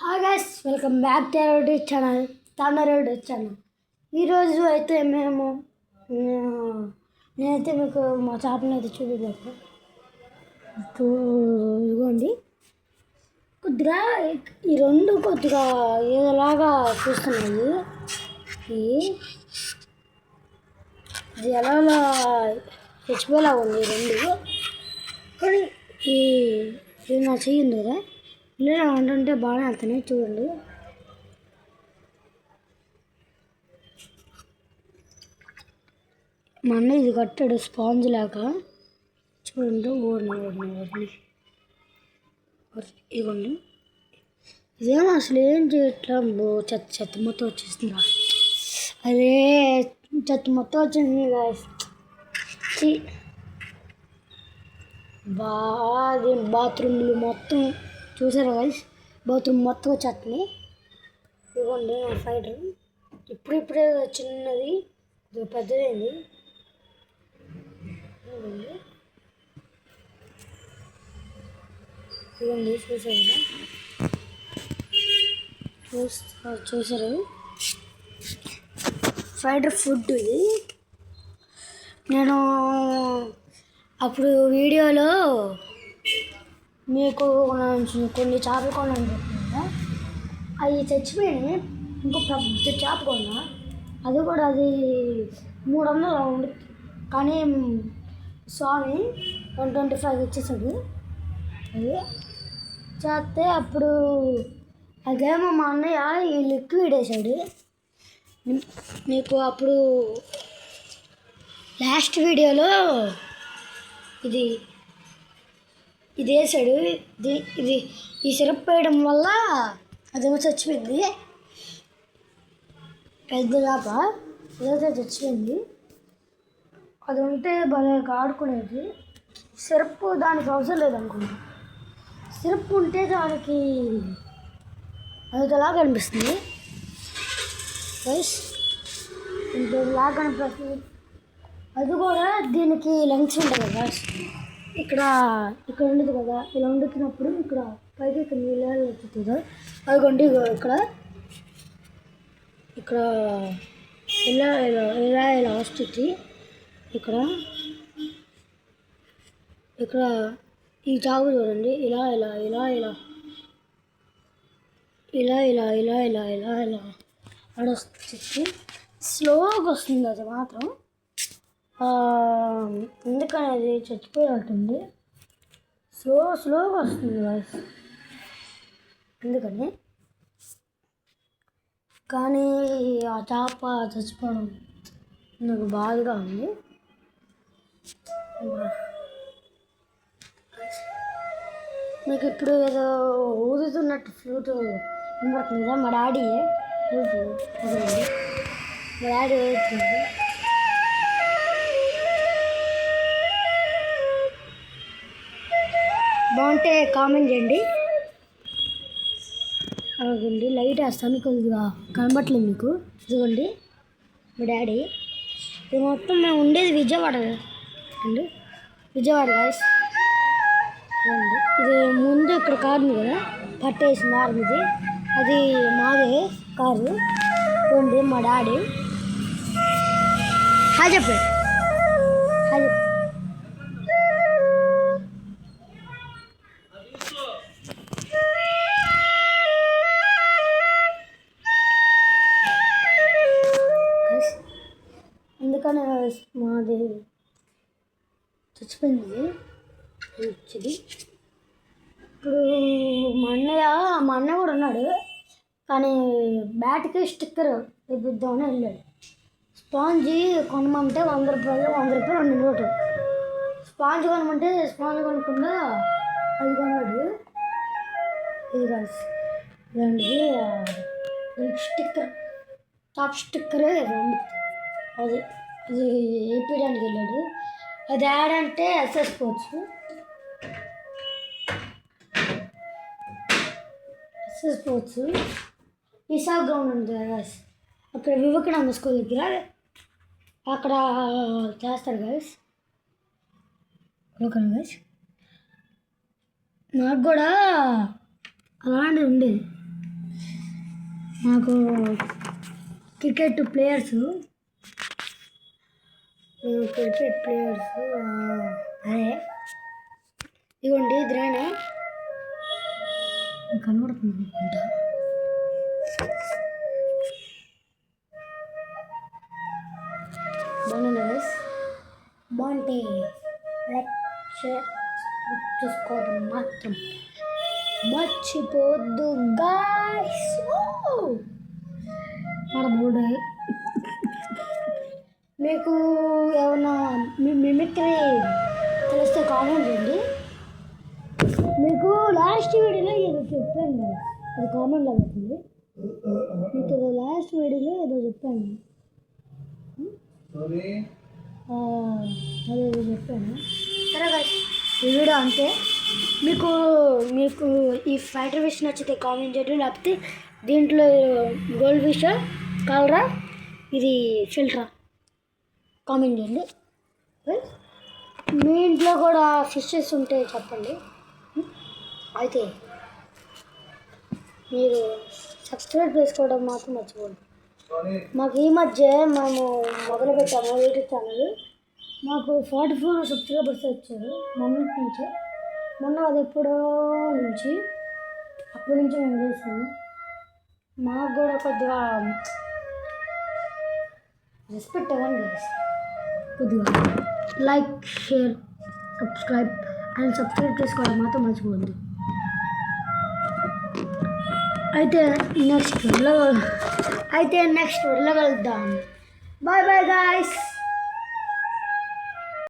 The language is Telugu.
Hi guys, welcome back to our channel Thandareddy channel. ఈరోజు అయితే నేనైతే మీకు మా చేపలను అయితే చూపించాను. ఇదిగోండి, కొద్దిగా ఈ రెండు కొద్దిగా ఏదోలాగా చూస్తున్నాయి. ఇది ఎలా హెచ్పిలా ఉంది రెండు, కానీ ఇది నా చెయ్యింది కదా, ఇలా అంటే బాగానే వెళ్తున్నాయి. చూడండి, మా అన్న ఇది కట్టాడు స్పాంజ్ లాగా. చూడండి, ఓడిని ఇవ్వండి. ఇదేమో అసలు ఏం చేయట్లా, చెత్త మొత్తం వచ్చేస్తుందా? అదే చెత్త మొత్తం వచ్చింది గాయస్. బాత్రూమ్లు మొత్తం చూసారా గాయస్? బాత్రూమ్ మొత్తం వచ్చేస్తుంది. ఇదిగోండి నా ఫైటర్, ఇప్పుడిప్పుడే చిన్నది పెద్దదైంది. ఇదిగోండి, చూసారు ఫైటర్ ఫుడ్ ఇది. నేను అప్పుడు వీడియోలో మీకు కొన్ని చేపలు కొన్నాను చెప్తున్నా, అవి చచ్చిపోయినాయి. ఇంకో పెద్ద చేప కొన్నా, అది కూడా అది 300 ఉంది. కానీ స్వామి 125 ఇచ్చేసాడు. అది చేస్తే అప్పుడు అదేమో మా అన్నయ్య ఈ లిక్విడ్ వేసాడు. మీకు అప్పుడు లాస్ట్ వీడియోలో ఇది వేసాడు. ఇది ఈ సిరప్ వేయడం వల్ల అదేమో చచ్చిపోయింది. పెద్ద చేప ఏదైతే చచ్చిపోయింది. అది ఉంటే భలే ఆడుకునేది. సిరప్ దానికి అవసరం లేదనుకుంటా. సిరప్ ఉంటే దానికి అదిలాగా అనిపిస్తుంది. ఇంతలాగా కనిపిస్తుంది. అది కూడా దీనికి లంగ్స్ ఉంటాయి కదా, ఇక్కడ ఉండదు కదా. ఇలా వండుతున్నప్పుడు ఇక్కడ పైకి ఇక్కడ నీళ్ళు ఎక్కుతుంది. అదిగోండి, ఇక్కడ ఇలా వస్తుంది. ఇక్కడ ఈ చాకు చూడండి, ఇలా ఇలా ఇలా ఇలా ఇలా ఇలా ఇలా ఇలా ఇలా ఇలా అడొస్తుంది. స్లోగా వస్తుంది అది మాత్రం, ఎందుకని అది చచ్చిపోయినట్టుంది. స్లోగా వస్తుంది వాయిస్, ఎందుకని. కానీ ఆ చేప చచ్చిపోవడం నాకు బాధగా ఉంది. మీకు ఇప్పుడు ఏదో ఊదుతున్నట్టు ఫ్లూట్ వినపడుతుందా? మా డాడీ ఊదుతుంది. మా డాడీ ఊదుతుంది. బాగుంటే కామెంట్ చేయండి. అదిగోండి, లైట్ వేస్తాను, కొద్దిగా కనబట్లేదు మీకు. ఇదిగోండి మా డాడీ. ఇది మొత్తం మేము ఉండేది విజయవాడ అండి, విజయవాడ గాయస్. ఇది ముందు ఇక్కడ కారు ఉంది కదా, పట్టేసింది ఆర్మీది, అది మాదే కారు. ఇవ్వండి మా డాడీ. హాయ్ చెప్పండి, హాయ్ చెప్పండి. అందుకని మాది చచ్చిపోయింది. వచ్చింది ఇప్పుడు మా అన్నయ్య కూడా ఉన్నాడు, కానీ బ్యాట్కి స్టిక్కర్ వేపిద్దామని వెళ్ళాడు. స్పాంజీ కొనమంటే 100 రూపాయలు 2 నోటు. స్పాంజ్ కొనమంటే స్పాంజ్ కొనకుండా అది కొన్నాడు. ఇది కాదు, ఇదండి స్టిక్కర్, టాప్ స్టిక్కరే అది వేపించడానికి వెళ్ళాడు. అది ఆడంటే ఎస్ఎస్పోవచ్చు. ఈసా గ్రౌండ్ ఉంది కదా, అక్కడ వివేకానంద స్కూల్ దగ్గర అక్కడ చేస్తారు గైస్. ఓకే గైస్, నాకు కూడా అలాంటిది ఉండేది. నాకు క్రికెట్ ప్లేయర్స్ అదే ఇదిగోండి ఇదిరేనా కనబడుతుంది అనుకుంటా. బాగుంది గైస్, బాగుంటే లైక్ షేర్ చూసుకోవడం మాత్రం మర్చిపోద్దు గాయస్. బోర్డు మీకు ఏమన్నా మిమిక్రీ తెలిస్తే కామెంట్ చేయండి. మీకు లాస్ట్ వీడియోలో ఏదో చెప్పాను, అది కామెంట్లో పెట్టింది. మీకు ఏదో లాస్ట్ వీడియోలో ఏదో చెప్పాను, అదేదో చెప్పాను. సరే guys, ఈ వీడియో అంతే. మీకు మీకు ఈ ఫైటర్ ఫిష్ నచ్చితే కామెంట్ చేయండి, లేకపోతే దీంట్లో గోల్డ్ ఫిష్ కలరా ఇది ఫిల్టరా కామెంట్ చేయండి. మీ ఇంట్లో కూడా ఫిషెస్ ఉంటే చెప్పండి. అయితే మీరు సబ్స్క్రైబ్ చేసుకోవడం మాత్రం మర్చిపోండి. మాకు ఈ మధ్య మేము మొదలుపెట్టాము యూట్యూబ్ ఛానల్. మాకు 44 సబ్స్క్రైబర్స్ వచ్చారు మొన్నటి నుంచి. మొన్న అది ఎప్పుడో నుంచి అప్పటి నుంచి మేము చేస్తాము. మాకు కూడా కొద్దిగా రెస్పెక్ట్ ఇవ్వండి గైస్. కొద్దిగా లైక్, షేర్, సబ్స్క్రైబ్ చేసుకోవడం మాత్రం మర్చిపోండి. అయితే నెక్స్ట్ వీడియోలో కలుద్దాం. Bye bye guys.